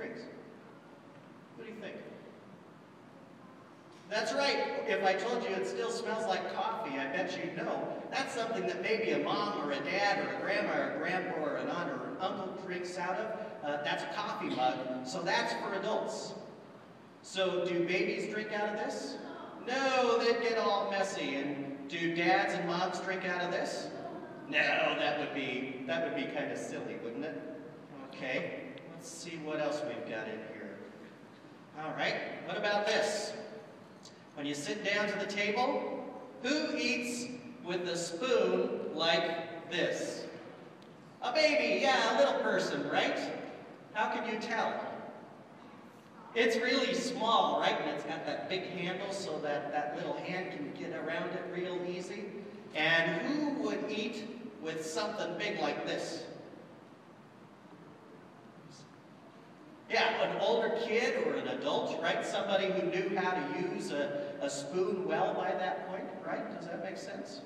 drinks? What do you think? That's right. If I told you it still smells like coffee, I bet you'd know. That's something that maybe a mom or a dad or a grandma or a grandpa or an aunt or an uncle drinks out of. That's a coffee mug, so that's for adults. So do babies drink out of this? No, they'd get all messy. And do dads and moms drink out of this? No, that would be kind of silly, wouldn't it? Okay, let's see what else we've got in here. All right, what about this? When you sit down to the table, who eats with a spoon like this? A baby, yeah, a little person, right? How can you tell? It's really small, right? And it's got that big handle so that that little hand can get around it real easy. And who would eat with something big like this? Yeah, an older kid or an adult, right? Somebody who knew how to use a spoon well by that point, right? Does that make sense?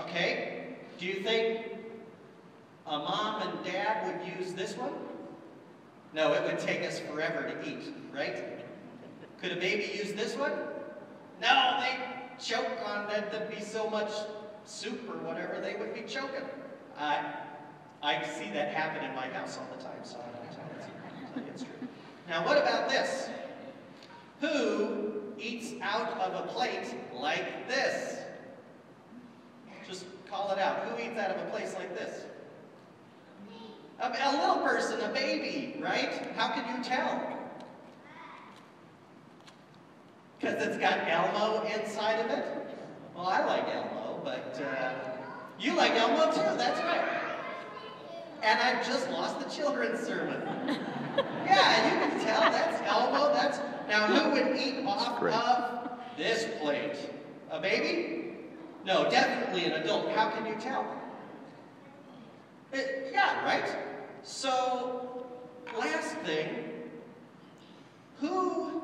Okay. Do you think a mom and dad would use this one? No, it would take us forever to eat, right? Could a baby use this one? No, they'd choke on that. There'd be so much soup or whatever, they would be choking. I see that happen in my house all the time, so it's true. Now, what about this? Who eats out of a plate like this? Just call it out. Who eats out of a place like this? A little person, a baby, right? How can you tell? Because it's got Elmo inside of it? Well, I like Elmo, but you like Elmo too, that's right. And I've just lost the children's sermon. Yeah, you can tell that's Elmo. Now who would eat off of this plate? A baby? No, definitely an adult. How can you tell? Yeah, right? So, last thing, who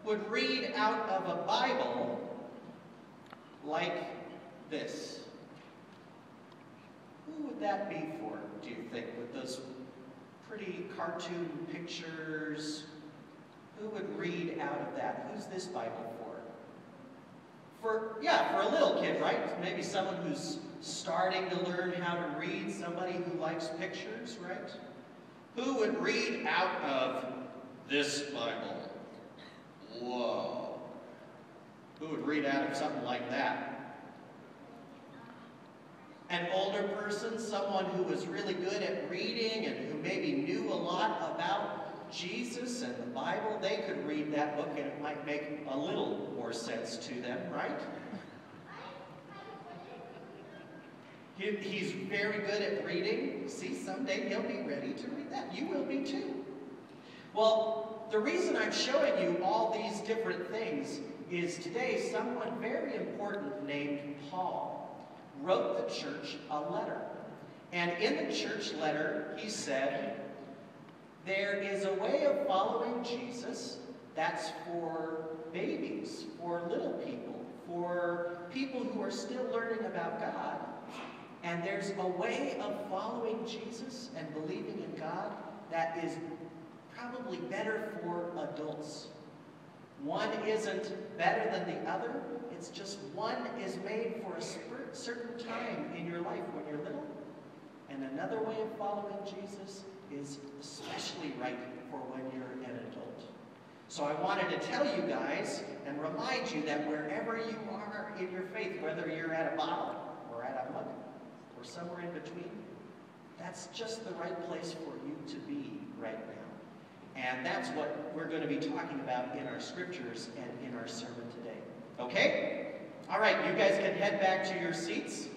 would read out of a Bible like this? Who would that be for, do you think, with those pretty cartoon pictures? Who would read out of that? Who's this Bible for? For a little kid, right? Maybe someone who's starting to learn how to read, somebody who likes pictures, right? Who would read out of this Bible? Whoa. Who would read out of something like that? An older person, someone who was really good at reading and who maybe knew a lot about Jesus and the Bible, they could read that book and it might make a little more sense to them, right? He's very good at reading. See, someday he'll be ready to read that. You will be too. Well, the reason I'm showing you all these different things is today someone very important named Paul wrote the church a letter. And in the church letter, he said, there is a way of following Jesus that's for babies, for little people, for people who are still learning about God. And there's a way of following Jesus and believing in God that is probably better for adults. One isn't better than the other. It's just one is made for a certain time in your life when you're little. And another way of following Jesus is especially right for when you're an adult. So I wanted to tell you guys and remind you that wherever you are in your faith, whether you're at a bottle or at a mug or somewhere in between, that's just the right place for you to be right now. And that's what we're going to be talking about in our scriptures and in our sermon today. Okay? All right, you guys can head back to your seats.